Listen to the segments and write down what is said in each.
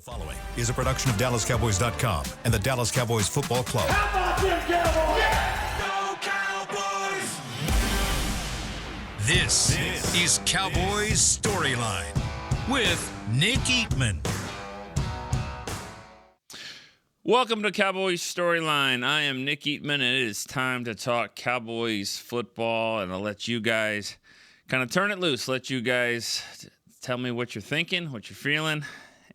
The following is a production of DallasCowboys.com and the Dallas Cowboys Football Club. How about them Cowboys? Yeah! Go Cowboys! This is Cowboys StoryLine with Nick Eatman. Welcome to Cowboys Storyline. I am Nick Eatman, and it is time to talk Cowboys football, and I'll let you guys kind of turn it loose. Let you guys tell me what you're thinking, what you're feeling,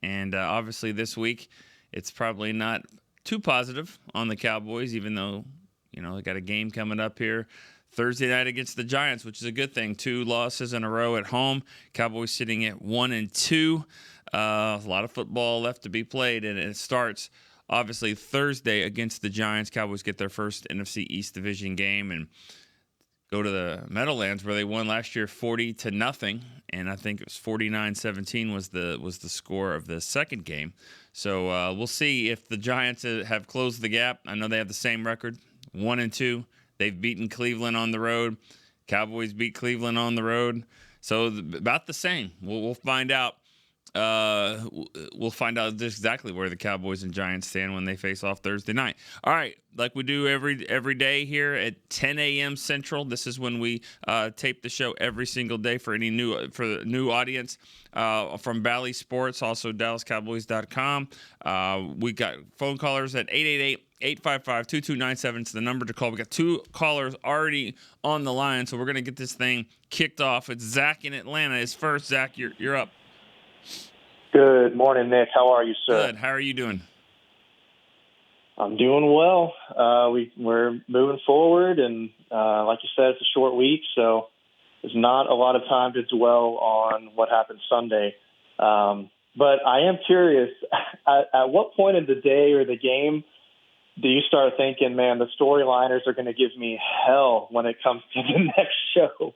and obviously this week it's probably not too positive on the Cowboys, even though, you know, they got a game coming up here Thursday night against the Giants, which is a good thing. 2 losses in a row at home. Cowboys sitting at 1-2. A lot of football left to be played, and it starts obviously Thursday against the Giants. Cowboys get their first NFC East Division game and go to the Meadowlands where they won last year 40-0, and I think it was 49-17 was the score of the second game. So we'll see if the Giants have closed the gap. I know they have the same record, 1-2. They've beaten Cleveland on the road. Cowboys beat Cleveland on the road. So about the same. We'll find out. We'll find out just exactly where the Cowboys and Giants stand when they face off Thursday night. All right, like we do every day here at 10 a.m. Central. This is when we tape the show every single day for any new audience from Bally Sports, also DallasCowboys.com. We got phone callers at 888-855-2297. It's the number to call. We got 2 callers already on the line, so we're gonna get this thing kicked off. It's Zach in Atlanta. Is first. Zach, you're up. Good morning, Nick. How are you, sir? Good. How are you doing? I'm doing well. We're moving forward, and like you said, it's a short week, so there's not a lot of time to dwell on what happened Sunday. But I am curious, at what point in the day or the game do you start thinking, man, the storyliners are going to give me hell when it comes to the next show?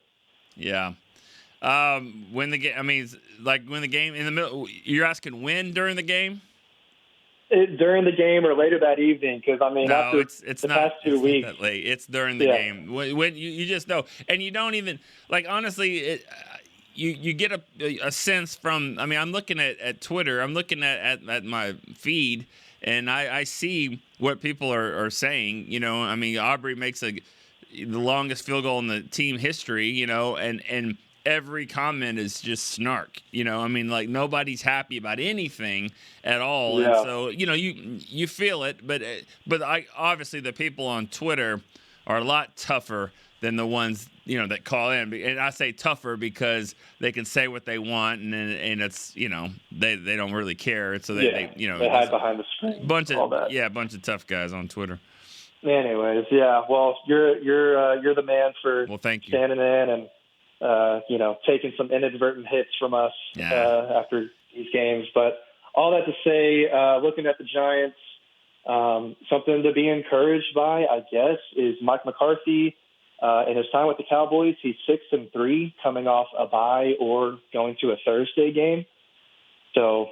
Yeah. When the game, I mean, like when the game in the middle, you're asking when during the game? During the game or later that evening, because I mean, no, after it's the not, past 2 weeks, not that late. It's during the game when you just know, and you don't even like. Honestly, you get a sense from. I mean, I'm looking at Twitter. I'm looking at my feed, and I see what people are saying. You know, I mean, Aubrey makes the longest field goal in the team history. You know, and every comment is just snark, you know. I mean, like nobody's happy about anything at all, yeah. And so you know you feel it. But obviously the people on Twitter are a lot tougher than the ones that call in, and I say tougher because they can say what they want, and it's they don't really care, and so they hide behind the screen. Bunch all that. A bunch of tough guys on Twitter. Anyways, yeah. Well, you're the man for thank you. Standing in and taking some inadvertent hits from us after these games. But all that to say, looking at the Giants, something to be encouraged by, I guess, is Mike McCarthy. In his time with the Cowboys, he's 6-3, coming off a bye or going to a Thursday game. So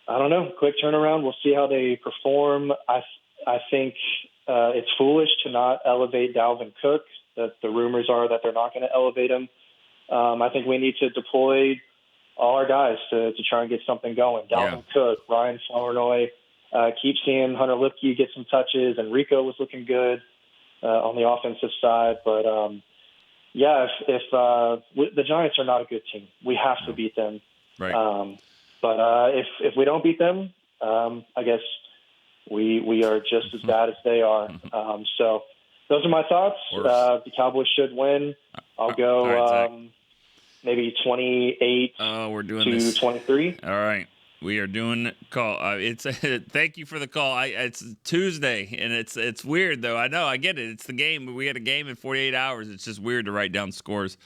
I don't know, quick turnaround. We'll see how they perform. I think it's foolish to not elevate Dalvin Cook. The rumors are that they're not going to elevate him. I think we need to deploy all our guys to try and get something going. Dalvin Cook, Ryan Flournoy, keep seeing Hunter Lipke get some touches, and Rico was looking good on the offensive side. But, if the Giants are not a good team, we have to beat them. Right. But if we don't beat them, I guess we are just as bad as they are. So those are my thoughts. The Cowboys should win. I'll go maybe 28 we're doing to this. 23. All right. We are doing call. Thank you for the call. It's Tuesday, and it's weird though. I know, I get it. It's the game. We had a game in 48 hours. It's just weird to write down scores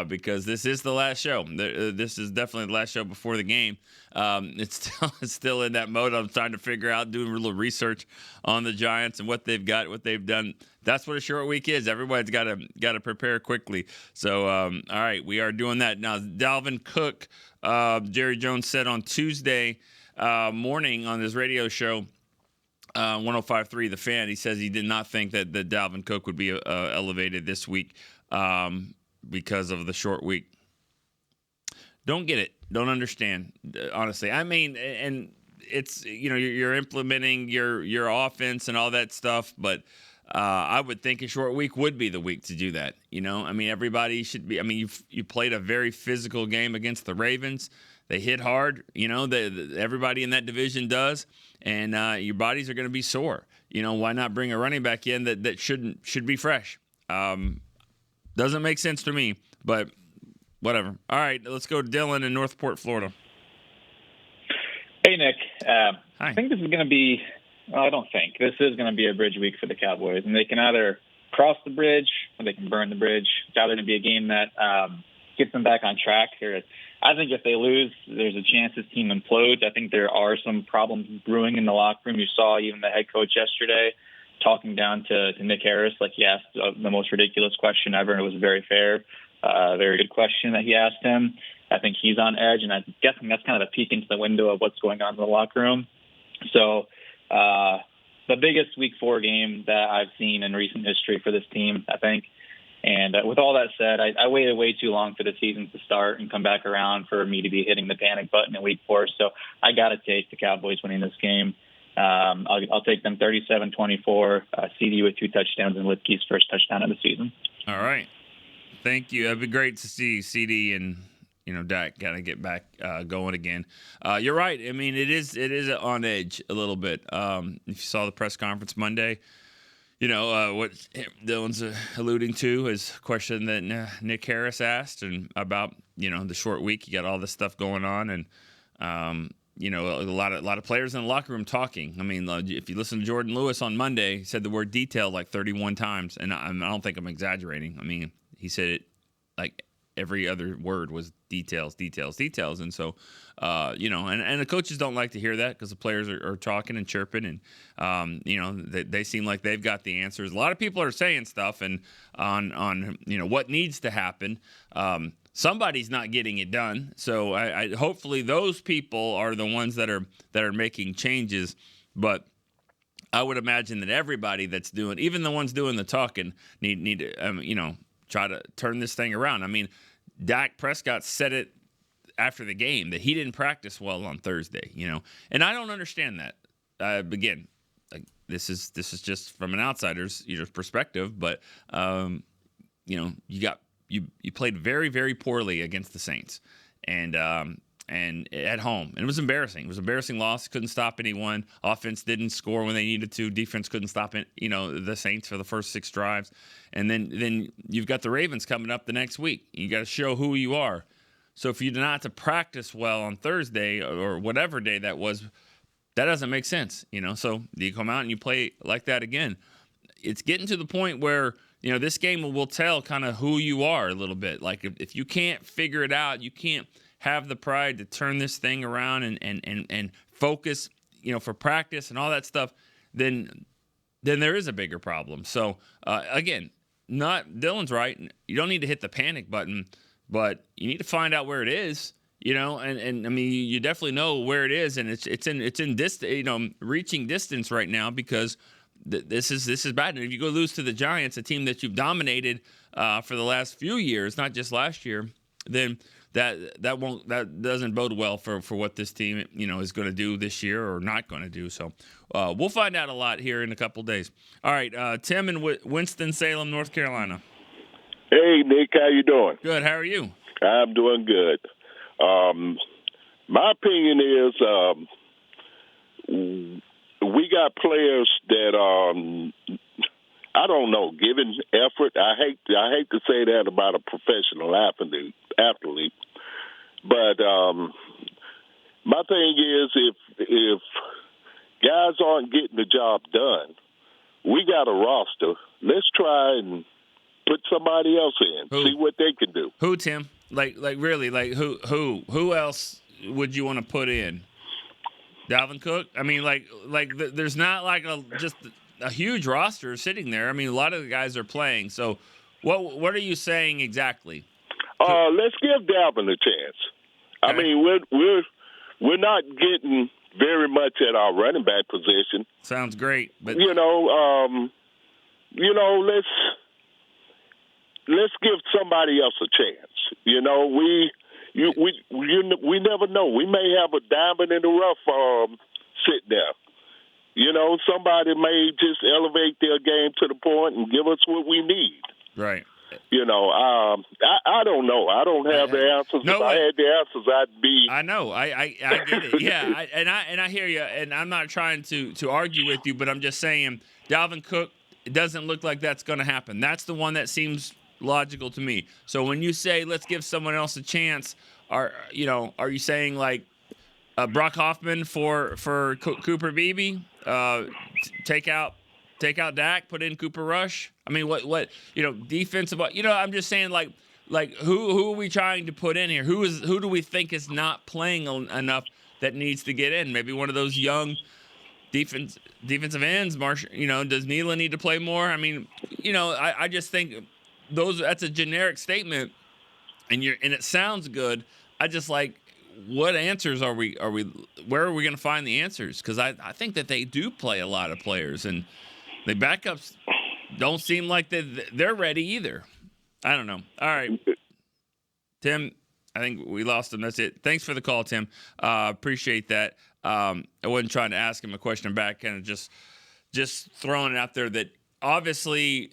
because this is the last show. This is definitely the last show before the game. It's still in that mode. I'm trying to figure out, doing a little research on the Giants and what they've got, what they've done. That's what a short week is. Everybody's got to prepare quickly. So, all right, we are doing that now. Dalvin Cook, Jerry Jones said on Tuesday morning on his radio show, 105.3 The Fan, he says he did not think that Dalvin Cook would be elevated this week because of the short week. Don't get it. Don't understand, honestly. I mean, and it's you're implementing your offense and all that stuff, but I would think a short week would be the week to do that. I mean, everybody should be. I mean, you played a very physical game against the Ravens. They hit hard. Everybody in that division does, and your bodies are going to be sore. Why not bring a running back in that should be fresh? Doesn't make sense to me, but whatever. All right, let's go to Dylan in Northport, Florida. Hey, Nick. Hi. I think this is going to be – I don't think. This is going to be a bridge week for the Cowboys, and they can either cross the bridge or they can burn the bridge. It's either going to be a game that gets them back on track. I think if they lose, there's a chance this team implodes. I think there are some problems brewing in the locker room. You saw even the head coach yesterday talking down to Nick Harris, like he asked the most ridiculous question ever, and it was very fair. Very good question that he asked him. I think he's on edge, and I'm guessing that's kind of a peek into the window of what's going on in the locker room. So the biggest Week 4 game that I've seen in recent history for this team, I think. And with all that said, I waited way too long for the season to start and come back around for me to be hitting the panic button in Week 4. So I got to take the Cowboys winning this game. I'll take them 37-24, CD with 2 touchdowns and Lipke's first touchdown of the season. All right. Thank you. It'd be great to see CD and Dak kind of get back going again. You're right. I mean, it is on edge a little bit. If you saw the press conference Monday, what Dylan's alluding to is a question that Nick Harris asked and about the short week. You got all this stuff going on, and a lot of players in the locker room talking. I mean, if you listen to Jordan Lewis on Monday, he said the word detail like 31 times, and I don't think I'm exaggerating. I mean, he said it like every other word was details. And so, and the coaches don't like to hear that because the players are talking and chirping, and, they seem like they've got the answers. A lot of people are saying stuff and on what needs to happen. Somebody's not getting it done. So I hopefully those people are the ones that are making changes. But I would imagine that everybody that's doing, even the ones doing the talking, need to, try to turn this thing around. I mean, Dak Prescott said it after the game that he didn't practice well on Thursday, and I don't understand that. Again, this is just from an outsider's perspective, but you played very, very poorly against the Saints, and at home, and it was embarrassing. It was an embarrassing loss. Couldn't stop anyone. Offense didn't score when they needed to. Defense couldn't stop it. The Saints for the first 6 drives, and then you've got the Ravens coming up the next week. You got to show who you are. So if you're not to practice well on Thursday or whatever day that was, that doesn't make sense. So you come out and you play like that again. It's getting to the point where this game will tell kind of who you are a little bit. Like if you can't figure it out, you can't have the pride to turn this thing around and focus, for practice and all that stuff, then there is a bigger problem. So, again, Dylan's right. You don't need to hit the panic button, but you need to find out where it is, and I mean, you definitely know where it is, and it's in reaching distance right now because this is bad. And if you go lose to the Giants, a team that you've dominated for the last few years, not just last year, then that doesn't bode well for what this team is going to do this year or not going to do. So we'll find out a lot here in a couple days. All right, Tim in Winston-Salem, North Carolina. Hey Nick, how you doing? Good. How are you? I'm doing good. My opinion is we got players that I don't know, giving effort. I hate to say that about a professional athlete. But my thing is, if guys aren't getting the job done, we got a roster. Let's try and put somebody else in, see what they can do. Who, Tim? Like really? Like who else would you want to put in? Dalvin Cook? I mean, there's not like just a huge roster sitting there. I mean, a lot of the guys are playing. So, what are you saying exactly? Let's give Dalvin a chance. Okay. I mean, we're not getting very much at our running back position. Sounds great, but let's give somebody else a chance. We never know. We may have a diamond in the rough sit there. You know, somebody may just elevate their game to the point and give us what we need. Right. You know, I don't know. I don't have the answers. No, if I had the answers, I'd be. I know. I get it. Yeah, and I hear you. And I'm not trying to argue with you, but I'm just saying, Dalvin Cook, it doesn't look like that's going to happen. That's the one that seems logical to me. So when you say let's give someone else a chance, are you saying like Brock Hoffman for Cooper Beebe? Take out Dak, put in Cooper Rush. I mean, what defensive? I'm just saying like who are we trying to put in here? Who do we think is not playing enough that needs to get in? Maybe one of those young defensive ends. Does Nealon need to play more? I mean, I just think that's a generic statement, and it sounds good. I just like, what answers are we where are we going to find the answers? Because I think that they do play a lot of players, and the backups don't seem like they're ready either. I don't know. All right, Tim, I think we lost him. That's it. Thanks for the call, Tim. Appreciate that. I wasn't trying to ask him a question back, kind of just throwing it out there that obviously,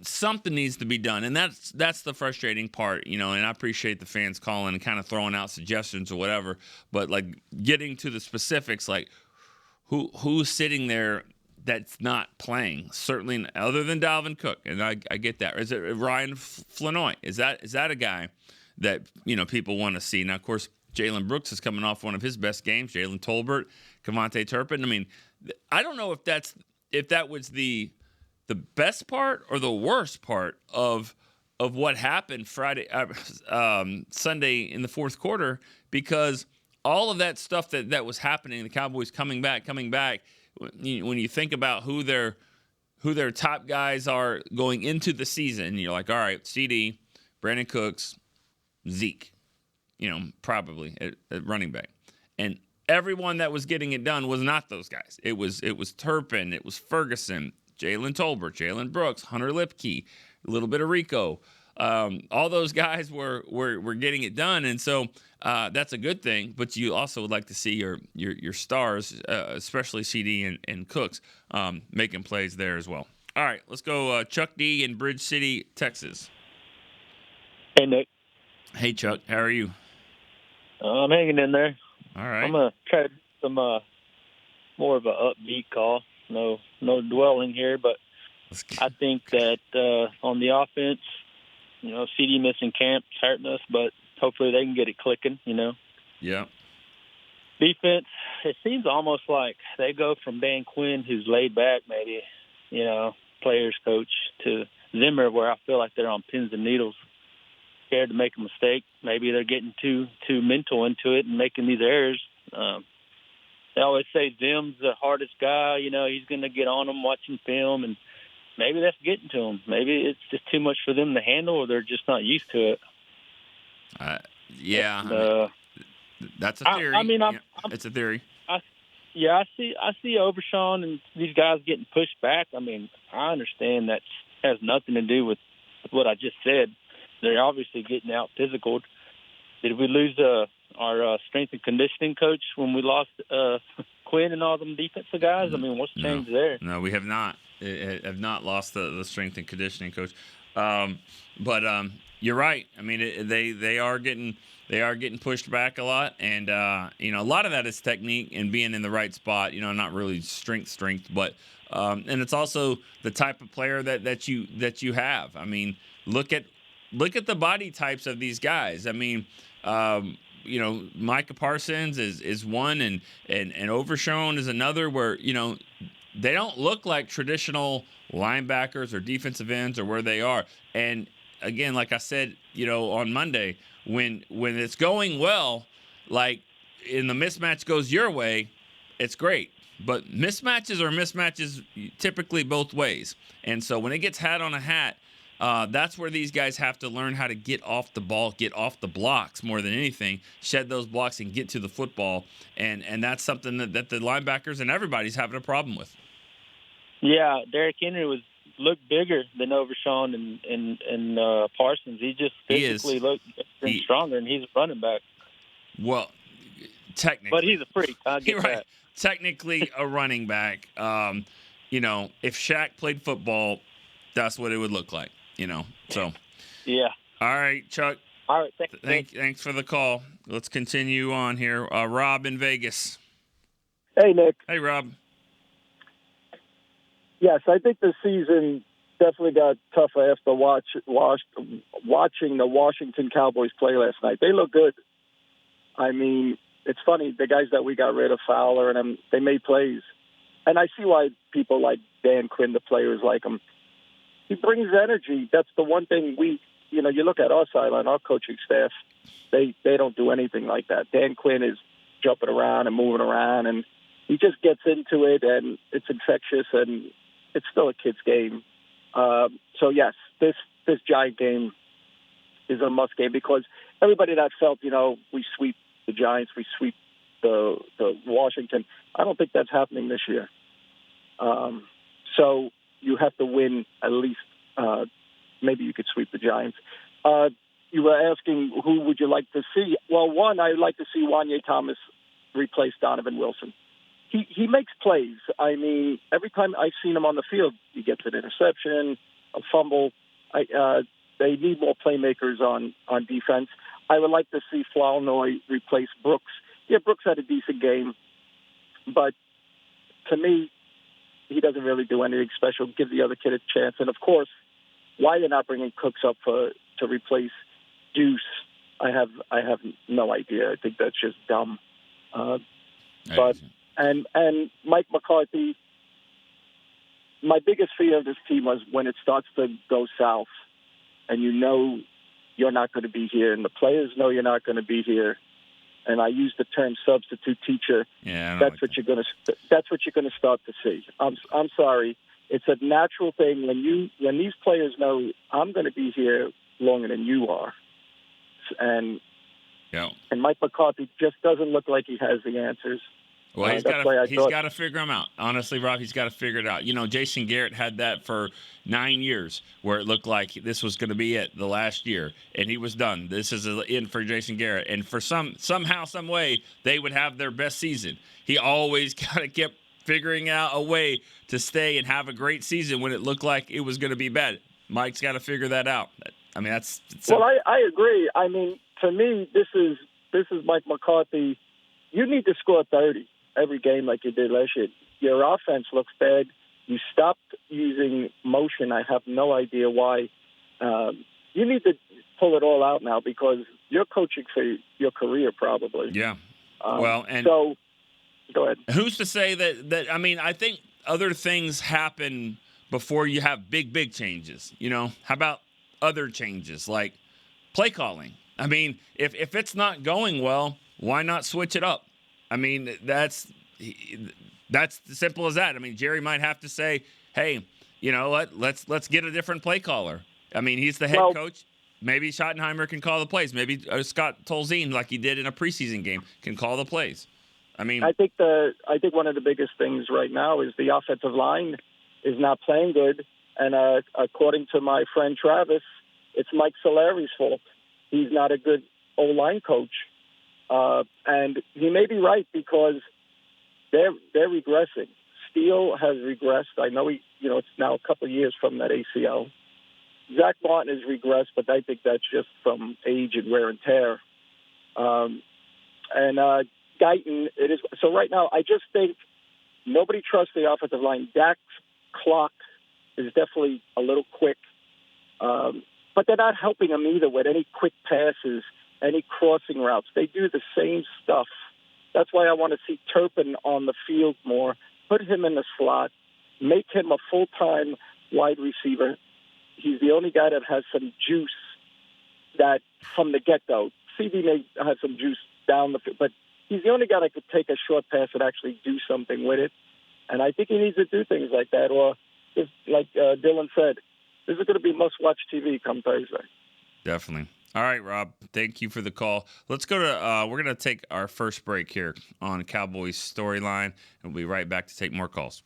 something needs to be done, and that's the frustrating part, and I appreciate the fans calling and kind of throwing out suggestions or whatever, but like getting to the specifics, like who's sitting there that's not playing, certainly other than Dalvin Cook, and I get that. Is it Ryan Flanoy? Is that a guy that people want to see? Now, of course, Jalen Brooks is coming off one of his best games. Jalen Tolbert, Kevontae Turpin. I mean, I don't know if that was the best part or the worst part of what happened Sunday in the fourth quarter, because all of that stuff that was happening, the Cowboys coming back. When you think about who their top guys are going into the season, you're like, all right, CD, Brandon Cooks, Zeke, probably at running back, and everyone that was getting it done was not those guys. It was Turpin, it was Ferguson, Jalen Tolbert, Jalen Brooks, Hunter Lipke, a little bit of Rico. All those guys were getting it done, and so that's a good thing. But you also would like to see your stars, especially CD and Cooks, making plays there as well. All right, let's go Chuck D in Bridge City, Texas. Hey, Nick. Hey, Chuck. How are you? I'm hanging in there. All right. I'm going to try to do some more of an upbeat call. No dwelling here, but I think that on the offense, CD missing camp is hurting us, but hopefully they can get it clicking, Yeah. Defense, it seems almost like they go from Dan Quinn, who's laid back maybe, players coach, to Zimmer, where I feel like they're on pins and needles, scared to make a mistake. Maybe they're getting too mental into it and making these errors. They always say Zim's the hardest guy. He's going to get on them watching film, and maybe that's getting to them. Maybe it's just too much for them to handle, or they're just not used to it. Yeah, that's a theory. It's a theory. I see Overshawn and these guys getting pushed back. I mean, I understand that has nothing to do with what I just said. They're obviously getting out physical. Did we lose our strength and conditioning coach when we lost Quinn and all them defensive guys? I mean, what's changed there? No, we have not. Have not lost the strength and conditioning coach. But you're right. I mean, they are getting pushed back a lot, and a lot of that is technique and being in the right spot. Not really strength, but and it's also the type of player that you have. I mean, look at the body types of these guys. I mean, Micah Parsons is one, and Overshown is another, where they don't look like traditional linebackers or defensive ends or where they are. And again, like I said, on Monday, when it's going well, like in the mismatch goes your way, it's great. But mismatches are mismatches typically both ways. And so when it gets hat on a hat, that's where these guys have to learn how to get off the ball, get off the blocks more than anything, shed those blocks and get to the football. And that's something that the linebackers and everybody's having a problem with. Yeah, Derrick Henry looked bigger than Overshawn and Parsons. He just physically looked stronger, and he's a running back. Well, technically. But he's a freak. I get right. that. technically a running back. If Shaq played football, that's what it would look like. So. Yeah. All right, Chuck. All right. Thanks for the call. Let's continue on here. Rob in Vegas. Hey, Nick. Hey, Rob. Yes, I think the season definitely got tougher after watching the Washington Cowboys play last night. They look good. I mean, it's funny, the guys that we got rid of, Fowler, and they made plays. And I see why people like Dan Quinn, the players like him. He brings energy. That's the one thing you look at our sideline, our coaching staff, they don't do anything like that. Dan Quinn is jumping around and moving around, and he just gets into it, and it's infectious, and it's still a kid's game. So, yes, this Giant game is a must game because everybody that felt, we sweep the Giants, we sweep the Washington, I don't think that's happening this year. So you have to win at least. Maybe you could sweep the Giants. You were asking who would you like to see? Well, one, I'd like to see Wanye Thomas replace Donovan Wilson. He makes plays. I mean, every time I've seen him on the field, he gets an interception, a fumble. They need more playmakers on defense. I would like to see Flournoy replace Brooks. Yeah, Brooks had a decent game, but to me, he doesn't really do anything special. Give the other kid a chance. And, of course, why they're not bringing Cooks up to replace Deuce, I have no idea. I think that's just dumb. And Mike McCarthy, my biggest fear of this team was when it starts to go south and you're not going to be here and the players know you're not going to be here. And I use the term substitute teacher. Yeah, that's what you're going to start to see. I'm sorry. It's a natural thing when these players know I'm going to be here longer than you are. And Mike McCarthy just doesn't look like he has the answers. Well, he's got to figure them out. Honestly, Rob, he's got to figure it out. Jason Garrett had that for 9 years where it looked like this was going to be it the last year, and he was done. This is the end for Jason Garrett. And for somehow, some way, they would have their best season. He always kind of kept figuring out a way to stay and have a great season when it looked like it was going to be bad. Mike's got to figure that out. I mean, I agree. I mean, to me, this is Mike McCarthy. You need to score 30 every game like you did last year. Your offense looks bad. You stopped using motion. I have no idea why. You need to pull it all out now because you're coaching for your career probably. Yeah. So go ahead. Who's to say that I mean, I think other things happen before you have big changes. How about other changes like play calling? I mean, if it's not going well, why not switch it up? I mean, that's as simple as that. I mean, Jerry might have to say, "Hey, you know what? Let's get a different play caller." I mean, he's the head coach. Maybe Schottenheimer can call the plays. Maybe Scott Tolzien, like he did in a preseason game, can call the plays. I mean, I think one of the biggest things right now is the offensive line is not playing good, and according to my friend Travis, it's Mike Solari's fault. He's not a good O-line coach. And he may be right because they're regressing. Steele has regressed. I know it's now a couple of years from that ACL. Zach Martin has regressed, but I think that's just from age and wear and tear. And Guyton, it is. So right now, I just think nobody trusts the offensive line. Dak's clock is definitely a little quick, but they're not helping him either with any quick passes, any crossing routes. They do the same stuff. That's why I want to see Turpin on the field more. Put him in the slot. Make him a full-time wide receiver. He's the only guy that has some juice that from the get-go. CB may have some juice down the field, but he's the only guy that could take a short pass and actually do something with it. And I think he needs to do things like that. Or, if, like Dylan said, this is going to be must-watch TV come Thursday. Definitely. All right, Rob, thank you for the call. Let's go to we're going to take our first break here on Cowboys Storyline, and we'll be right back to take more calls.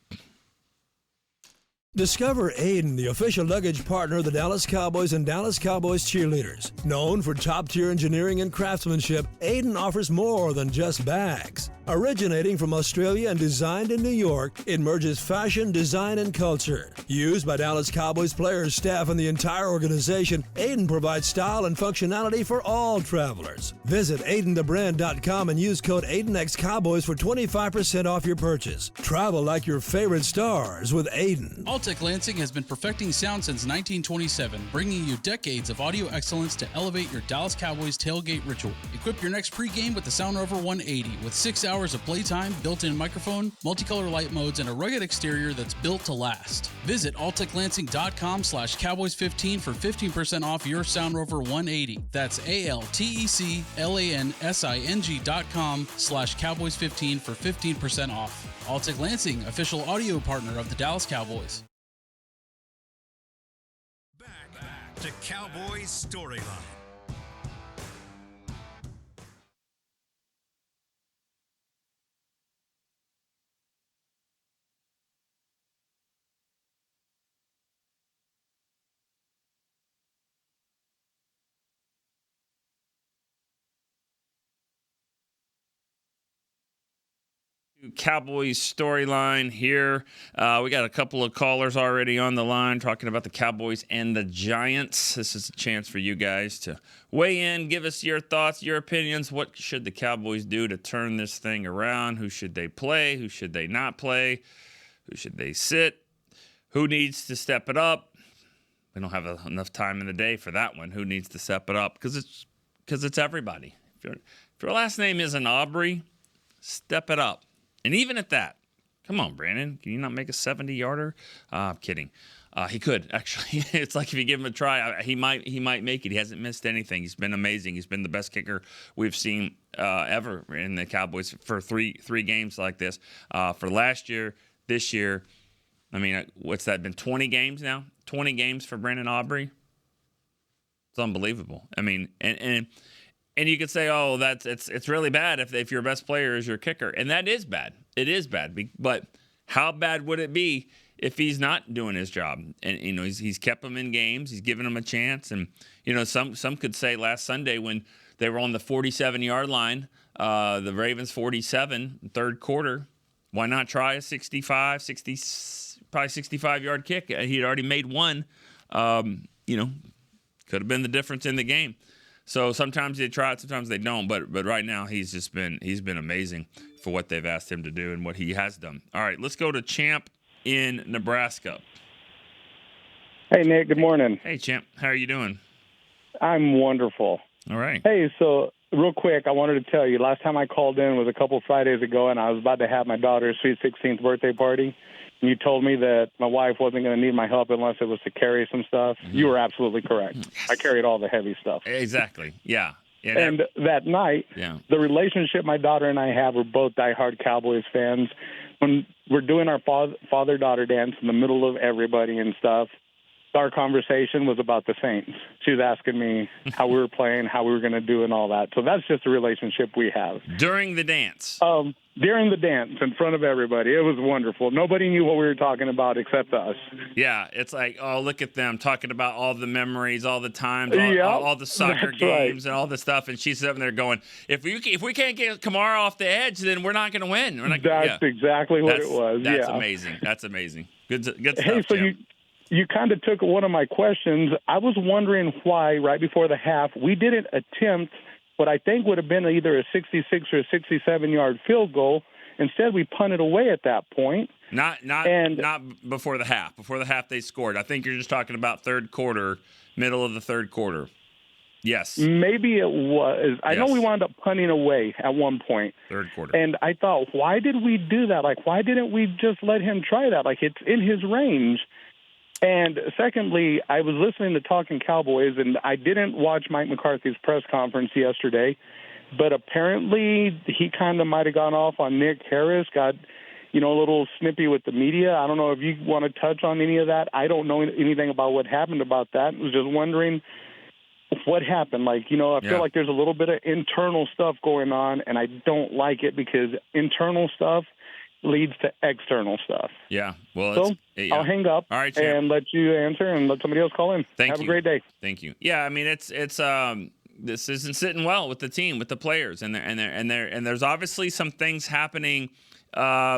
Discover Aiden, the official luggage partner of the Dallas Cowboys and Dallas Cowboys cheerleaders. Known for top-tier engineering and craftsmanship, Aiden offers more than just bags. Originating from Australia and designed in New York, it merges fashion, design, and culture. Used by Dallas Cowboys players, staff, and the entire organization, Aiden provides style and functionality for all travelers. Visit AidenTheBrand.com and use code AidenXCowboys for 25% off your purchase. Travel like your favorite stars with Aiden. Altec Lansing has been perfecting sound since 1927, bringing you decades of audio excellence to elevate your Dallas Cowboys tailgate ritual. Equip your next pregame with the Sound Rover 180 with 6 hours of playtime, built-in microphone, multicolor light modes, and a rugged exterior that's built to last. Visit AltecLansing.com/Cowboys15 for 15% off your Sound Rover 180. That's AltecLansing.com/Cowboys15 for 15% off. Altec Lansing, official audio partner of the Dallas Cowboys. Back to Cowboys Storyline. Cowboys Storyline here. We got a couple of callers already on the line talking about the Cowboys and the Giants. This is a chance for you guys to weigh in, give us your thoughts, your opinions. What should the Cowboys do to turn this thing around? Who should they play? Who should they not play? Who should they sit? Who needs to step it up? We don't have enough time in the day for that one. Who needs to step it up? Because it's everybody. If your last name isn't Aubrey, step it up. And even at that, come on, Brandon, can you not make a 70-yarder? I'm kidding. He could, actually. It's like if you give him a try, he might make it. He hasn't missed anything. He's been amazing. He's been the best kicker we've seen ever in the Cowboys for three games like this. For last year, this year, I mean, what's that been, 20 games now? 20 games for Brandon Aubrey? It's unbelievable. I mean, and you could say, oh, it's really bad if your best player is your kicker. And that is bad. It is bad. But how bad would it be if he's not doing his job? And, you know, he's kept them in games. He's given them a chance. And, you know, some could say last Sunday when they were on the 47-yard line, the Ravens 47, third quarter, why not try a 65-yard kick? He had already made one. You know, could have been the difference in the game. So sometimes they try it, sometimes they don't. But right now he's been amazing for what they've asked him to do and what he has done. All right, let's go to Champ in Nebraska. Hey, Nick. Good morning. Hey, Champ. How are you doing? I'm wonderful. All right. Hey, so real quick, I wanted to tell you, last time I called in was a couple Fridays ago, and I was about to have my daughter's sweet 16th birthday party. And you told me that my wife wasn't going to need my help unless it was to carry some stuff. Mm-hmm. You were absolutely correct. Yes. I carried all the heavy stuff. Exactly. Yeah. And that night, the relationship my daughter and I have, we're both diehard Cowboys fans. When we're doing our father-daughter dance in the middle of everybody and stuff, our conversation was about the Saints. She was asking me how we were playing, how we were going to do, and all that. So that's just a relationship we have. During the dance? During the dance, in front of everybody. It was wonderful. Nobody knew what we were talking about except us. Yeah, it's like, oh, look at them talking about all the memories, all the times, all the soccer games, and all the stuff. And she's sitting there going, if we can't get Kamara off the edge, then we're not going to win. That's exactly what it was. That's amazing. That's amazing. Good stuff, hey, so Jim. You kind of took one of my questions. I was wondering why, right before the half, we didn't attempt what I think would have been either a 66 or a 67-yard field goal. Instead, we punted away at that point. Not before the half. Before the half, they scored. I think you're just talking about third quarter, middle of the third quarter. Yes. Maybe it was. I know we wound up punting away at one point. Third quarter. And I thought, why did we do that? Like, why didn't we just let him try that? Like, it's in his range. And secondly, I was listening to Talking Cowboys, and I didn't watch Mike McCarthy's press conference yesterday, but apparently he kind of might have gone off on Nick Harris, got, a little snippy with the media. I don't know if you want to touch on any of that. I don't know anything about what happened about that. I was just wondering what happened. I feel like there's a little bit of internal stuff going on, and I don't like it because internal stuff, leads to external stuff. Yeah. Well, So I'll hang up All right, champ. and let you answer and let somebody else call in. Have a great day. Thank you. Yeah, I mean it's this isn't sitting well with the team, with the players, and there's obviously some things happening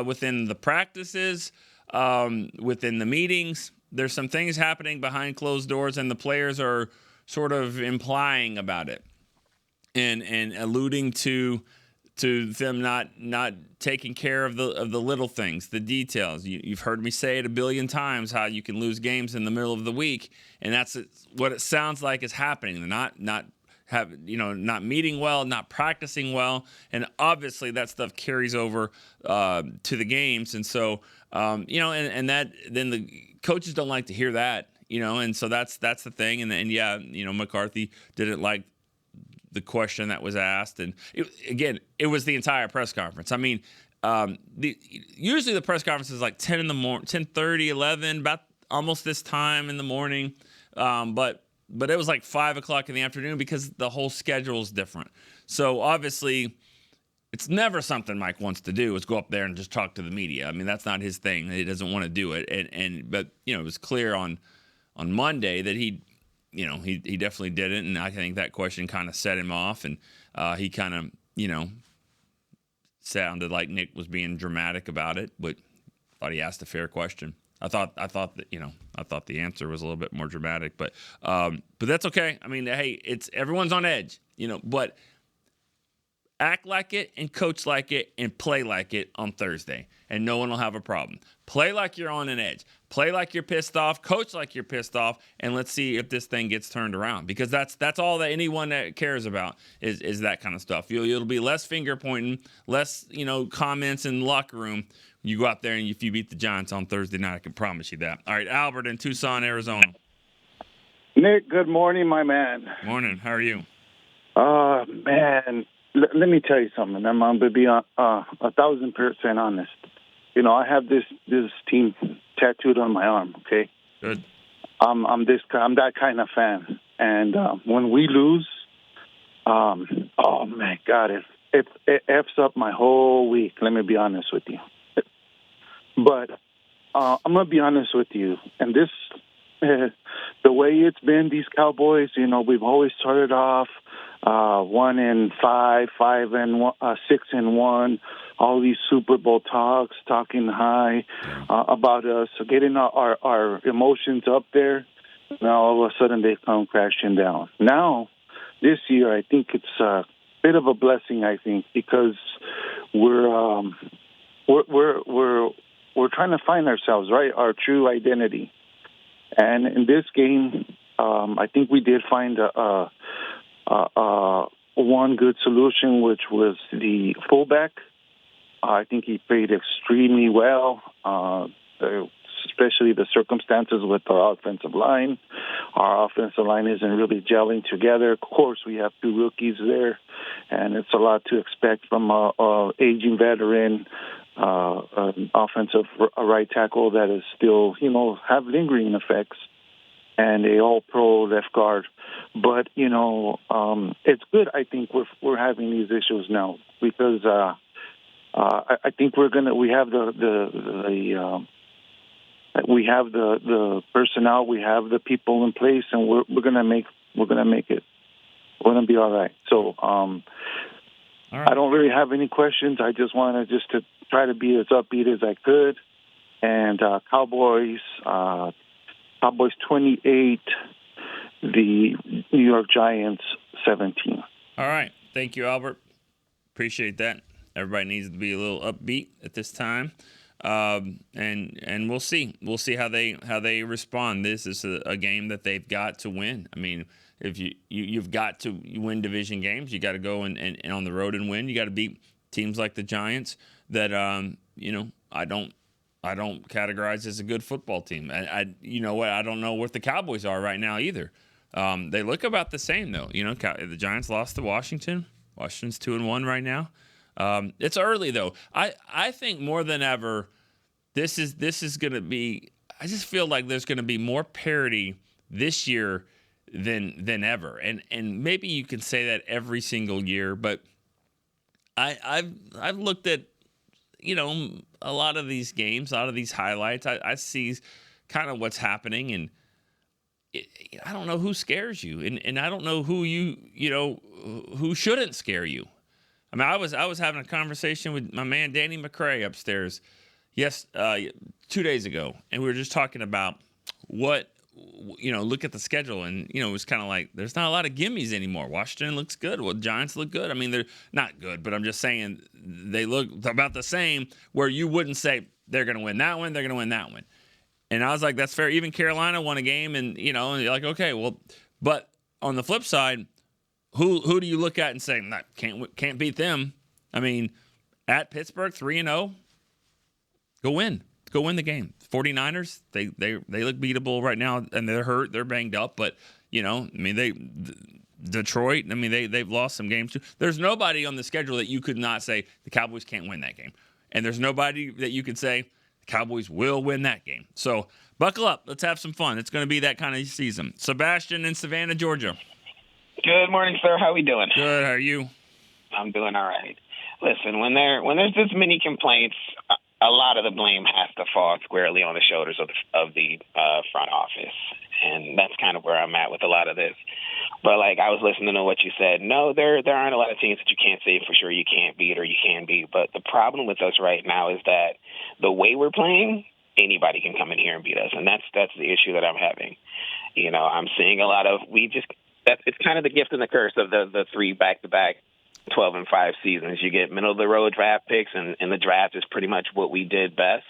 within the practices, within the meetings. There's some things happening behind closed doors, and the players are sort of implying about it and alluding to them not taking care of the little things, the details. You've heard me say it a billion times how you can lose games in the middle of the week, and that's what it sounds like is happening. They're not meeting well, not practicing well, and obviously that stuff carries over to the games. And so and that then the coaches don't like to hear that, and so that's the thing. And yeah, McCarthy didn't like the question that was asked, and it was the entire press conference. I mean, usually the press conference is like 10 in the morning, 10:30, 11, about almost this time in the morning, but it was like 5 o'clock in the afternoon because the whole schedule is different. So obviously, it's never something Mike wants to do is go up there and just talk to the media. I mean, that's not his thing. He doesn't want to do it, but it was clear on Monday that he definitely didn't, and I think that question kind of set him off, and he kind of, sounded like Nick was being dramatic about it, but thought he asked a fair question. I thought that the answer was a little bit more dramatic, but that's okay. I mean, hey, everyone's on edge, but act like it and coach like it and play like it on Thursday, and no one will have a problem. Play like you're on an edge. Play like you're pissed off. Coach like you're pissed off, and let's see if this thing gets turned around, because that's all that anyone that cares about is that kind of stuff. It'll be less finger pointing, less comments in the locker room. You go out there and if you beat the Giants on Thursday night, I can promise you that. All right, Albert in Tucson, Arizona. Nick, good morning, my man. Morning. How are you? Man, let me tell you something. I'm going to be 1,000% honest. I have this team tattooed on my arm. Okay. Good. I'm that kind of fan. And when we lose, oh my God, it f's up my whole week. Let me be honest with you. But I'm gonna be honest with you. And this, the way it's been, these Cowboys, we've always started off 1-5, 5-1, 6-1. All these Super Bowl talking high about us, getting our emotions up there. Now all of a sudden they come crashing down. Now, this year I think it's a bit of a blessing. I think because we're trying to find ourselves, right? Our true identity. And in this game, I think we did find one good solution, which was the fullback. I think he played extremely well, especially the circumstances with our offensive line. Our offensive line isn't really gelling together. Of course, we have two rookies there, and it's a lot to expect from an aging veteran, an offensive right tackle that is still, have lingering effects, and a all-pro left guard. But, it's good, I think, we're having these issues now because I think we have the personnel, we have the people in place, and we're gonna make it. We're gonna be all right. So all right. I don't really have any questions. I just wanted to try to be as upbeat as I could. And Cowboys 28, the New York Giants 17. All right. Thank you, Albert. Appreciate that. Everybody needs to be a little upbeat at this time, and we'll see. We'll see how they respond. This is a game that they've got to win. I mean, if you've got to win division games, you got to go and on the road and win. You got to beat teams like the Giants that I don't categorize as a good football team. I don't know what the Cowboys are right now either. They look about the same though. The Giants lost to Washington. Washington's 2-1 right now. It's early though. I think more than ever, this is going to be. I just feel like there's going to be more parity this year than ever, and maybe you can say that every single year. But I've looked at a lot of these games, a lot of these highlights, I see kind of what's happening, and I don't know who scares you, and I don't know who who shouldn't scare you. I mean, I was having a conversation with my man Danny McCray upstairs, 2 days ago, and we were just talking about what, look at the schedule, and it was kind of like there's not a lot of gimmies anymore. Washington looks good. Well, Giants look good. I mean, they're not good, but I'm just saying they look about the same. Where you wouldn't say they're going to win that one, they're going to win that one. And I was like, that's fair. Even Carolina won a game, and and you're like, okay, well, but on the flip side, who do you look at and say, nah, can't beat them? I mean, at Pittsburgh, 3-0, go win the game. 49ers, they look beatable right now, and they're hurt, they're banged up, but Detroit, they've lost some games too. There's nobody on the schedule that you could not say the Cowboys can't win that game, and there's nobody that you could say the Cowboys will win that game. So buckle up, let's have some fun. It's going to be that kind of season. Sebastian in Savannah, Georgia. Good morning, sir. How we doing? Good. How are you? I'm doing all right. Listen, when there's this many complaints, a lot of the blame has to fall squarely on the shoulders of the front office, and that's kind of where I'm at with a lot of this. But I was listening to what you said. No, there aren't a lot of teams that you can't say for sure you can't beat or you can beat. But the problem with us right now is that the way we're playing, anybody can come in here and beat us, and that's the issue that I'm having. I'm seeing a lot of it's kind of the gift and the curse of the three back-to-back 12-5 seasons. You get middle-of-the-road draft picks, and the draft is pretty much what we did best.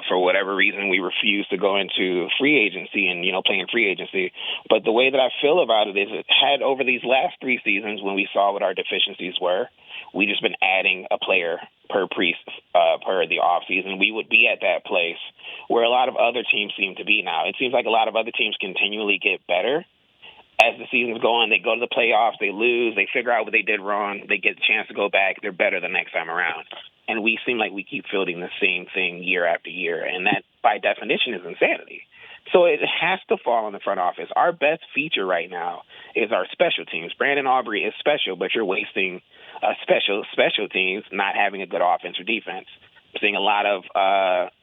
For whatever reason, we refused to go into free agency and, playing free agency. But the way that I feel about it is it had over these last 3 seasons when we saw what our deficiencies were, we just been adding a player per the offseason. We would be at that place where a lot of other teams seem to be now. It seems like a lot of other teams continually get better. As the seasons go on, they go to the playoffs, they lose, they figure out what they did wrong, they get a chance to go back, they're better the next time around. And we seem like we keep fielding the same thing year after year, and that, by definition, is insanity. So it has to fall on the front office. Our best feature right now is our special teams. Brandon Aubrey is special, but you're wasting special teams not having a good offense or defense. I'm seeing a lot of,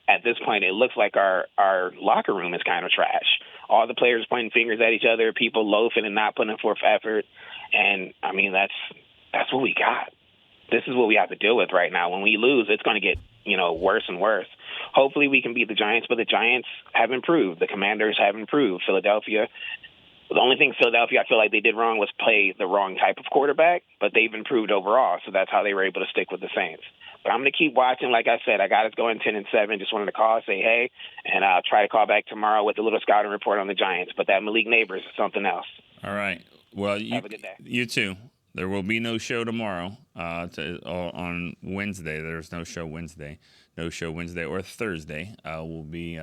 at this point, it looks like our locker room is kind of trash. All the players pointing fingers at each other, people loafing and not putting forth effort. And, that's what we got. This is what we have to deal with right now. When we lose, it's going to get, worse and worse. Hopefully we can beat the Giants, but the Giants have improved. The Commanders have improved. Philadelphia, the only thing Philadelphia I feel like they did wrong was play the wrong type of quarterback, but they've improved overall, so that's how they were able to stick with the Saints. But I'm going to keep watching. Like I said, I got us going 10-7. Just wanted to call, say hey, and I'll try to call back tomorrow with a little scouting report on the Giants. But that Malik Neighbors is something else. All right. Well, have a good day. You too. There will be no show tomorrow on Wednesday. There's no show Wednesday. No show Wednesday or Thursday. We'll be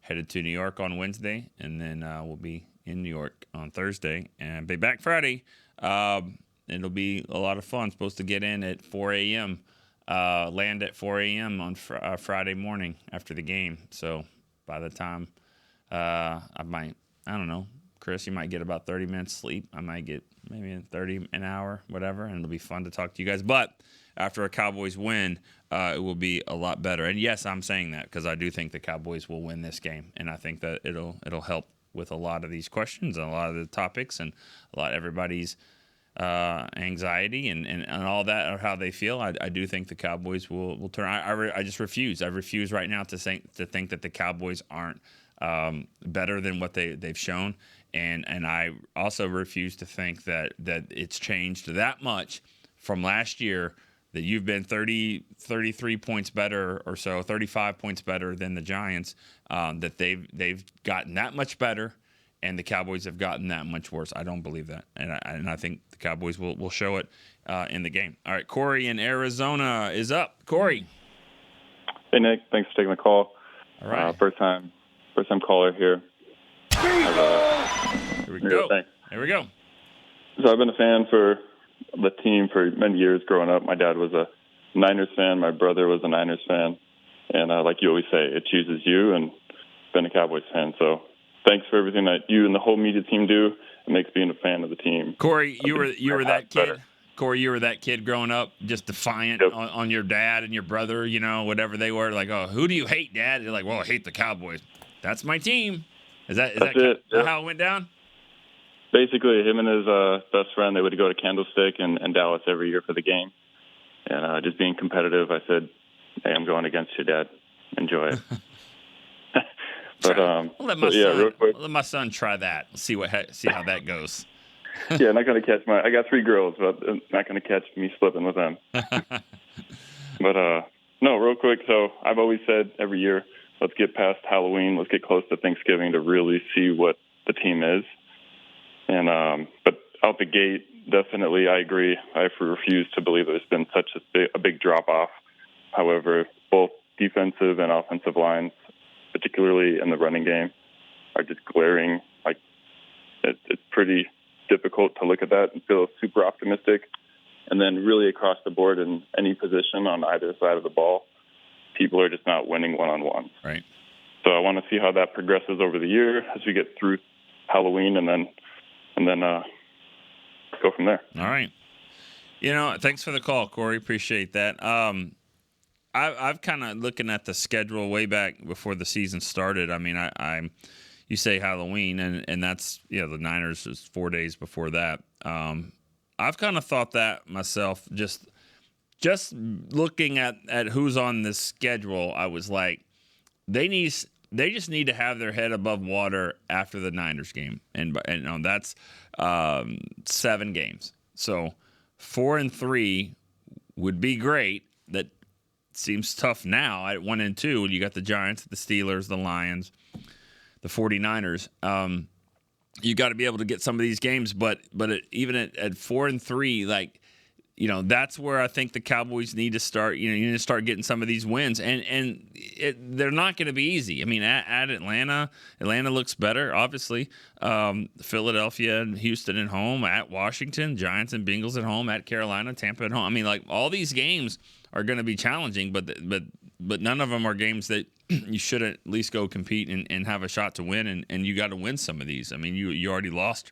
headed to New York on Wednesday, and then we'll be in New York on Thursday and be back Friday. It'll be a lot of fun. Supposed to get in at 4 a.m., land at 4 a.m. on Friday morning after the game. So by the time I don't know, Chris, you might get about 30 minutes sleep. I might get maybe an hour, whatever, and it'll be fun to talk to you guys. But after a Cowboys win, it will be a lot better. And yes, I'm saying that because I do think the Cowboys will win this game, and I think that it'll help with a lot of these questions and a lot of the topics and a lot of everybody's anxiety and all that, or how they feel. I do think the Cowboys will turn. I just refuse. I refuse right now to think that the Cowboys aren't better than what they've shown, and I also refuse to think that it's changed that much from last year, that you've been 33 points better or so, 35 points better than the Giants, that they've gotten that much better, and the Cowboys have gotten that much worse. I don't believe that, and I think the Cowboys will show it in the game. All right, Corey in Arizona is up. Corey. Hey, Nick. Thanks for taking the call. All right. First time caller here. Here we go. Thanks. Here we go. So I've been a fan for the team for many years growing up. My dad was a Niners fan. My brother was a Niners fan. And like you always say, it chooses you, and been a Cowboys fan. So thanks for everything that you and the whole media team do. It makes being a fan of the team. Corey, you were that kid. Corey, you were that kid growing up, just defiant on your dad and your brother, you know, whatever they were. Like, oh, who do you hate, Dad? You're like, well, I hate the Cowboys. That's my team. Is that how it went down? Basically, him and his best friend, they would go to Candlestick and Dallas every year for the game. And just being competitive, I said, hey, I'm going against you, Dad. Enjoy it. Let my son try that. See how that goes. Yeah, not going to catch I got 3 girls, but not going to catch me slipping with them. But, no, real quick. So I've always said every year, let's get past Halloween. Let's get close to Thanksgiving to really see what the team is. And, but out the gate, definitely, I agree. I refuse to believe there's been such a big drop-off. However, both defensive and offensive lines, particularly in the running game, are just glaring. Like, it's pretty difficult to look at that and feel super optimistic. And then really across the board in any position on either side of the ball, people are just not winning one-on-one. Right. So I want to see how that progresses over the year as we get through Halloween and then go from there. All right. You know, thanks for the call, Corey. Appreciate that. I've kind of looking at the schedule way back before the season started. I mean, you say Halloween, and that's, you know, the Niners is 4 days before that. I've kind of thought that myself, just looking at who's on this schedule. I was like, they just need to have their head above water after the Niners game, and that's 7 games. So 4-3 would be great. That seems tough now at 1-2. You got the Giants, the Steelers, the Lions, the 49ers. You got to be able to get some of these games, but even at 4-3, like, you know, that's where I think the Cowboys need to start. You know, you need to start getting some of these wins, and they're not going to be easy. I mean, at Atlanta looks better, obviously. Philadelphia and Houston at home, at Washington, Giants and Bengals at home, at Carolina, Tampa at home. I mean, like, all these games are going to be challenging, but none of them are games that you should at least go compete and have a shot to win, and you got to win some of these. I mean, you already lost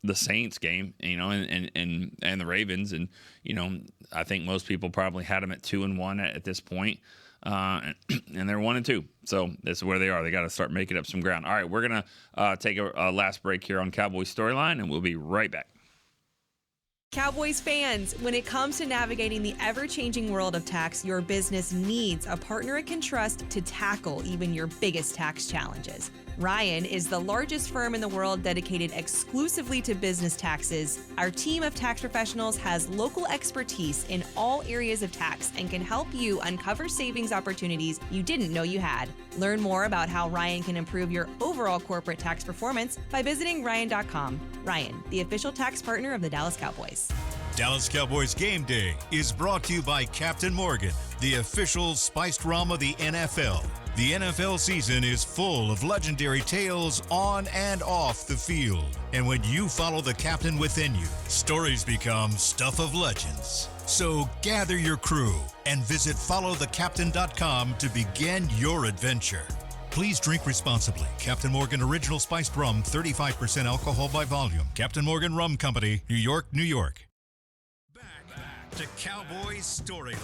the Saints game, you know, and the Ravens, and, you know, I think most people probably had them at 2-1 at this point, and they're 1-2. So that's where they are. They got to start making up some ground. All right, we're gonna take a last break here on Cowboys Storyline, and we'll be right back. Cowboys fans, when it comes to navigating the ever-changing world of tax, your business needs a partner it can trust to tackle even your biggest tax challenges. Ryan is the largest firm in the world dedicated exclusively to business taxes. Our team of tax professionals has local expertise in all areas of tax and can help you uncover savings opportunities you didn't know you had. Learn more about how Ryan can improve your overall corporate tax performance by visiting Ryan.com. Ryan, the official tax partner of the Dallas Cowboys. Dallas Cowboys Game Day is brought to you by Captain Morgan, the official spiced rum of the NFL. The NFL season is full of legendary tales on and off the field. And when you follow the captain within you, stories become stuff of legends. So gather your crew and visit followthecaptain.com to begin your adventure. Please drink responsibly. Captain Morgan Original Spiced Rum, 35% alcohol by volume. Captain Morgan Rum Company, New York, New York. Back to Cowboys Storyline.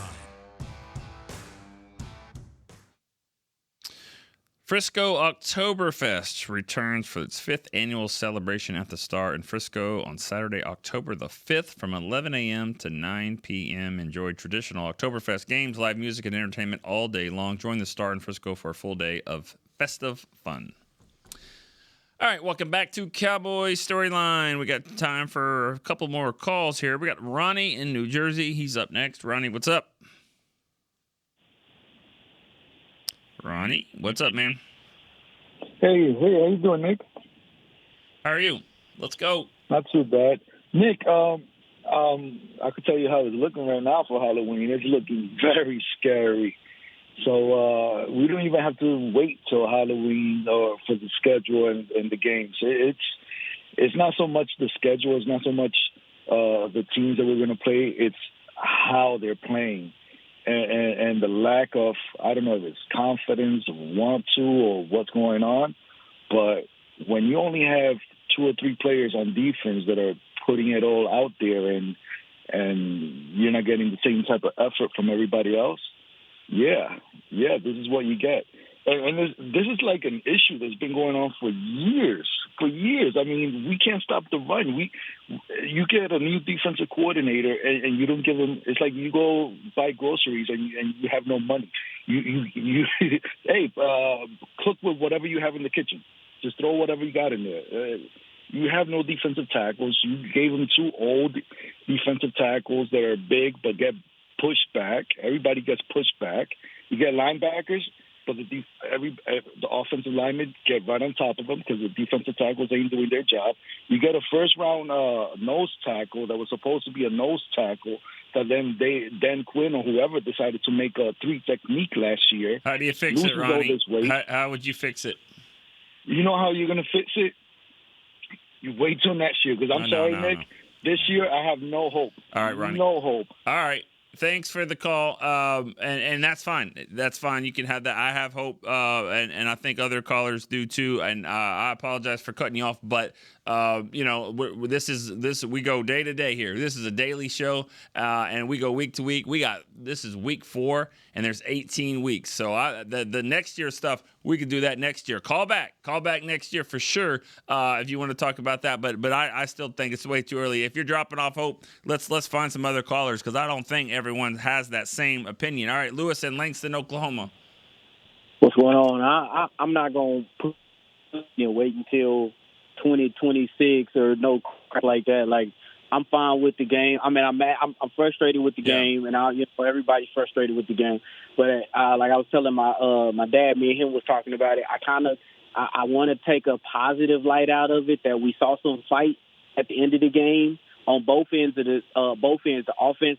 Frisco Oktoberfest returns for its 5th annual celebration at the Star in Frisco on Saturday, October the 5th from 11 a.m. to 9 p.m. Enjoy traditional Oktoberfest games, live music, and entertainment all day long. Join the Star in Frisco for a full day of festive fun. All right, welcome back to Cowboys Storyline. We got time for a couple more calls here. We got Ronnie in New Jersey. He's up next. Ronnie, what's up? Ronnie, what's up, man? Hey, how you doing, Nick? How are you? Let's go. Not too bad. Nick, I could tell you how it's looking right now for Halloween. It's looking very scary. So we don't even have to wait till Halloween or for the schedule and the games. It's not so much the schedule. It's not so much the teams that we're going to play. It's how they're playing. And the lack of, I don't know if it's confidence, want to, or what's going on. But when you only have 2 or 3 players on defense that are putting it all out there and and you're not getting the same type of effort from everybody else, this is what you get. And this is like an issue that's been going on for years. I mean, we can't stop the run. You get a new defensive coordinator, and you don't give them. It's like you go buy groceries and you have no money. You hey, cook with whatever you have in the kitchen. Just throw whatever you got in there. You have no defensive tackles. You gave them 2 old defensive tackles that are big but get pushed back. Everybody gets pushed back. You get linebackers, but the offensive linemen get right on top of them because the defensive tackles ain't doing their job. You get a first-round nose tackle that was supposed to be a nose tackle that then Dan Quinn or whoever decided to make a 3 technique last year. How do you fix it, Ronnie? How would you fix it? You know how you're going to fix it? You wait till next year, because I'm sorry, Nick. This year, I have no hope. All right, Ronnie. No hope. All right. Thanks for the call, and that's fine. That's fine. You can have that. I have hope, and I think other callers do too. And I apologize for cutting you off, but we go day to day here. This is a daily show, and we go week to week. This is week 4, and there's 18 weeks. So the next year stuff, we could do that next year. Call back next year for sure if you want to talk about that. But I still think it's way too early. If you're dropping off hope, let's find some other callers, because I don't think everyone has that same opinion. All right, Lewis in Langston, Oklahoma. What's going on? I'm not going to wait until 2026 or no crap like that. Like, I'm fine with the game. I mean, I'm frustrated with the game, and everybody's frustrated with the game. But like I was telling my dad, me and him was talking about it. I want to take a positive light out of it, that we saw some fight at the end of the game on both ends, the offense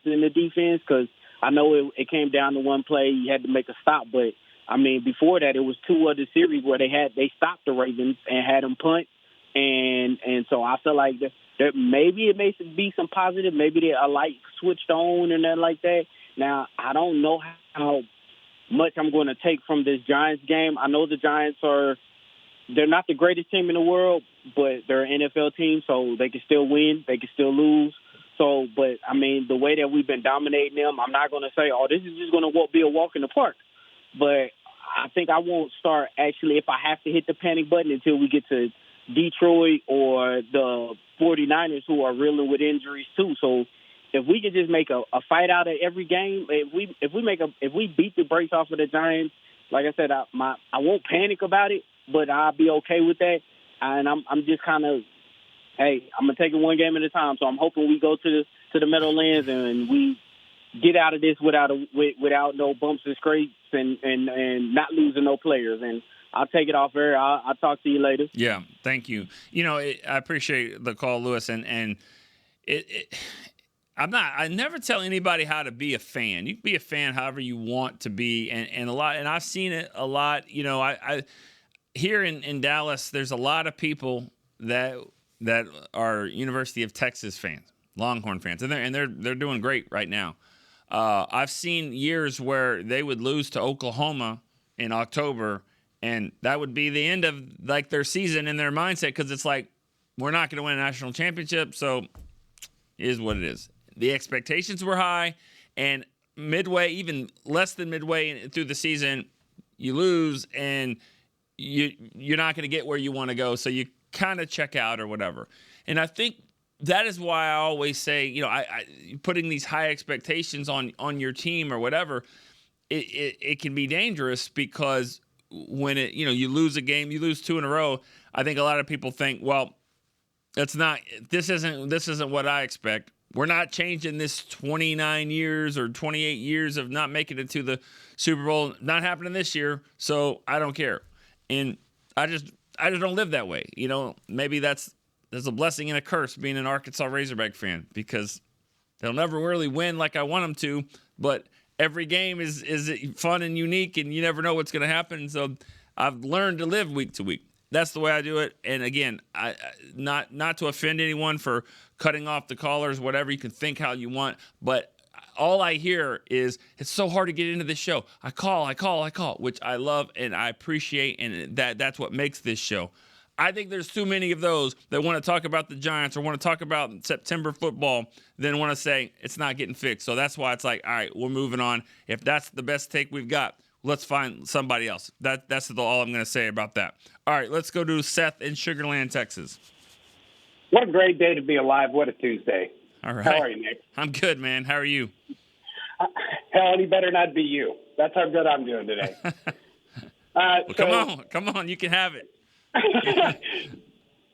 and the defense, because I know it came down to one play. You had to make a stop, but I mean, before that, it was 2 other series where they stopped the Ravens and had them punt, and so I feel like that maybe it may be some positive. Maybe a light switched on and that like that. Now, I don't know how much I'm going to take from this Giants game. I know the Giants they're not the greatest team in the world, but they're an NFL team, so they can still win. They can still lose. So, but, I mean, the way that we've been dominating them, I'm not going to say, this is just going to be a walk in the park. But I think I won't start, actually, if I have to hit the panic button, until we get to Detroit or the 49ers, who are reeling with injuries too. So if we could just make a fight out of every game, if we beat the brakes off of the Giants, like I said, I won't panic about it, but I'll be okay with that. And I'm just kind of, hey, I'm gonna take it one game at a time. So I'm hoping we go to the Meadowlands and we get out of this without no bumps and scrapes and not losing no players. And I'll take it off air. I'll talk to you later. Yeah, thank you. I appreciate the call, Lewis, and I never tell anybody how to be a fan. You can be a fan however you want to be, and I've seen it a lot. I here in Dallas, there's a lot of people that are University of Texas fans, Longhorn fans, and they're doing great right now. I've seen years where they would lose to Oklahoma in October, and that would be the end of like their season in their mindset, because it's like, we're not going to win a national championship, so it is what it is. The expectations were high, and midway, even less than midway through the season, you lose, and you're not going to get where you want to go, so you kind of check out or whatever. And I think that is why I always say, I putting these high expectations on your team or whatever, it can be dangerous, because when you lose a game, you lose 2 in a row, I think a lot of people think, well, this isn't what I expect. We're not changing this 29 years or 28 years of not making it to the Super Bowl, not happening this year, so I don't care. And I just don't live that way. Maybe there's a blessing and a curse being an Arkansas Razorback fan, because they'll never really win like I want them to, but every game is fun and unique, and you never know what's going to happen. So I've learned to live week to week. That's the way I do it. And again, I not to offend anyone for cutting off the callers, whatever. You can think how you want, but all I hear is, it's so hard to get into this show. I call, which I love and I appreciate, and that's what makes this show. I think there's too many of those that want to talk about the Giants or want to talk about September football than want to say it's not getting fixed. So that's why it's like, all right, we're moving on. If that's the best take we've got, let's find somebody else. That's all I'm going to say about that. All right, let's go to Seth in Sugar Land, Texas. What a great day to be alive. What a Tuesday. All right. How are you, Nick? I'm good, man. How are you? Hell, any better not be you. That's how good I'm doing today. Come on. You can have it.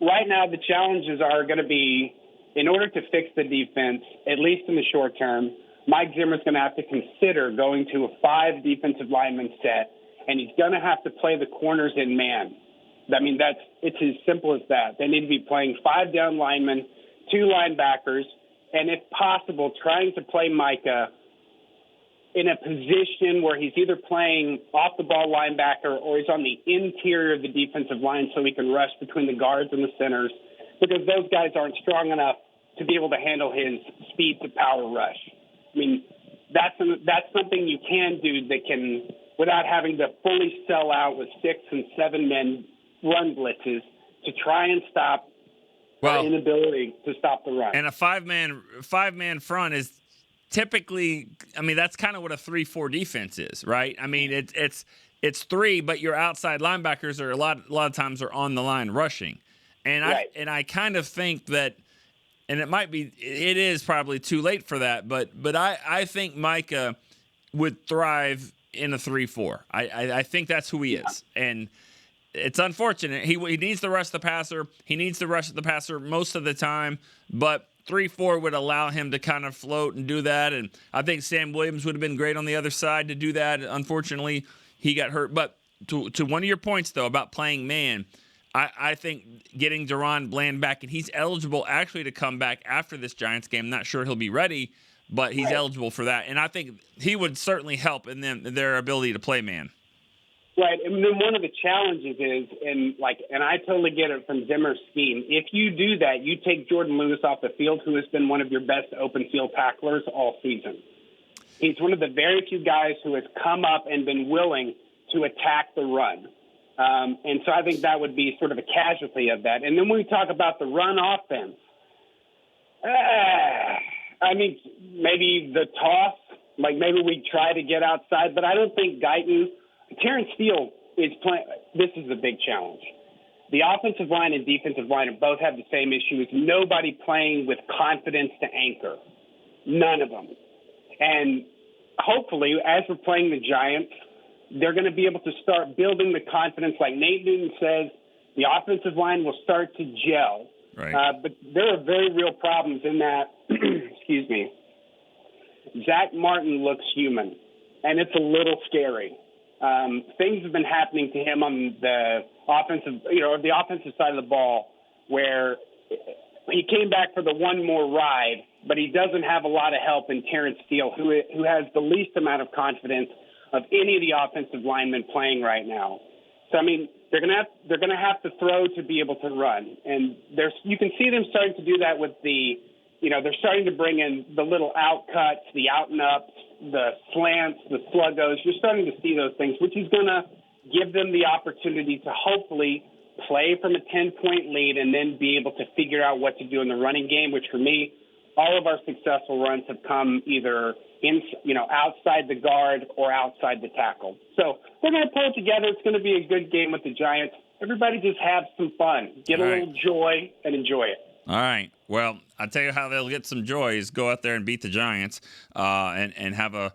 Right now, the challenges are going to be, in order to fix the defense, at least in the short term, Mike Zimmer's going to have to consider going to a 5 defensive lineman set, and he's going to have to play the corners in man. I mean, it's as simple as that. They need to be playing 5 down linemen, 2 linebackers, and if possible, trying to play Micah in a position where he's either playing off-the-ball linebacker or he's on the interior of the defensive line so he can rush between the guards and the centers, because those guys aren't strong enough to be able to handle his speed to power rush. I mean, that's something you can do that can, without having to fully sell out with 6 and 7 men run blitzes to try and stop our inability to stop the run. And a five-man front is typically, I mean, that's kind of what a 3-4 defense is, right? I mean, it's 3, but your outside linebackers are a lot of times are on the line rushing, and right. I kind of think that, and it is probably too late for that, but I think Micah would thrive in a 3-4. I think that's who he is, and it's unfortunate. He needs to rush the passer. He needs to rush the passer most of the time, but 3-4 would allow him to kind of float and do that. And I think Sam Williams would have been great on the other side to do that. Unfortunately, he got hurt. But to one of your points, though, about playing man, I think getting Deron Bland back, and he's eligible actually to come back after this Giants game. I'm not sure he'll be ready, but he's eligible for that. And I think he would certainly help in their ability to play man. Right, and then one of the challenges is, and I totally get it from Zimmer's scheme. If you do that, you take Jordan Lewis off the field, who has been one of your best open field tacklers all season. He's one of the very few guys who has come up and been willing to attack the run. And so I think that would be sort of a casualty of that. And then when we talk about the run offense, I mean, maybe the toss, like maybe we try to get outside, but I don't think Guyton – Terrence Steele is playing. This is a big challenge. The offensive line and defensive line both have the same issue: is nobody playing with confidence to anchor. None of them. And hopefully, as we're playing the Giants, they're going to be able to start building the confidence. Like Nate Newton says, the offensive line will start to gel. Right. But there are very real problems in that. Excuse me. Zach Martin looks human, and it's a little scary. Things have been happening to him on the offensive side of the ball, where he came back for the one more ride, but he doesn't have a lot of help in Terrence Steele, who has the least amount of confidence of any of the offensive linemen playing right now. So I mean, they're gonna have to throw to be able to run, and you can see them starting to do that with they're starting to bring in the little out cuts, the out and ups, the slants, the sluggos. You're starting to see those things, which is going to give them the opportunity to hopefully play from a 10-point lead and then be able to figure out what to do in the running game, which for me, all of our successful runs have come either outside the guard or outside the tackle. So we're going to pull it together. It's going to be a good game with the Giants. Everybody just have some fun. Get a little joy and enjoy it. All right. Well, I'll tell you how they'll get some joy is go out there and beat the Giants and have a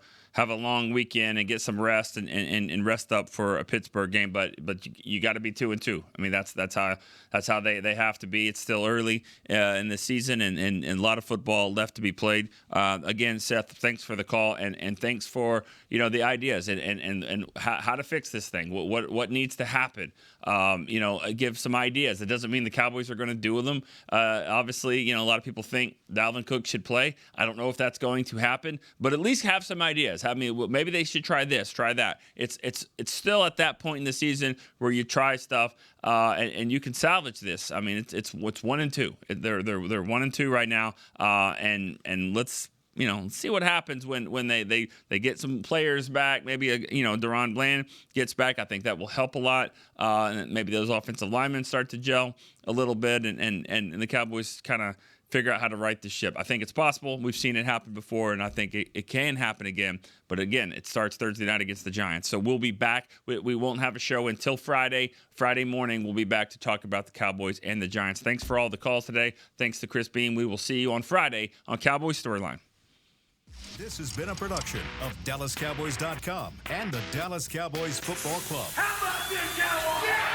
long weekend and get some rest and rest up for a Pittsburgh game. But you got to be 2-2. I mean, that's how they have to be. It's still early in the season and a lot of football left to be played. Again, Seth, thanks for the call and thanks for the ideas and how to fix this thing. What needs to happen. Give some ideas. It doesn't mean the Cowboys are going to do them. Obviously, a lot of people think Dalvin Cook should play. I don't know if that's going to happen, but at least have some ideas. I mean, maybe they should try this, try that. It's still at that point in the season where you try stuff and you can salvage this. I mean, it's 1-2. They're 1-2 right now, and let's see what happens when they get some players back. Maybe Deron Bland gets back. I think that will help a lot. And maybe those offensive linemen start to gel a little bit, and the Cowboys kind of figure out how to right the ship. I think it's possible. We've seen it happen before, and I think it can happen again. But again, it starts Thursday night against the Giants. So we'll be back. We won't have a show until Friday. Friday morning, we'll be back to talk about the Cowboys and the Giants. Thanks for all the calls today. Thanks to Chris Beam. We will see you on Friday on Cowboys Storyline. This has been a production of DallasCowboys.com and the Dallas Cowboys Football Club. How about this, Cowboys? Yeah!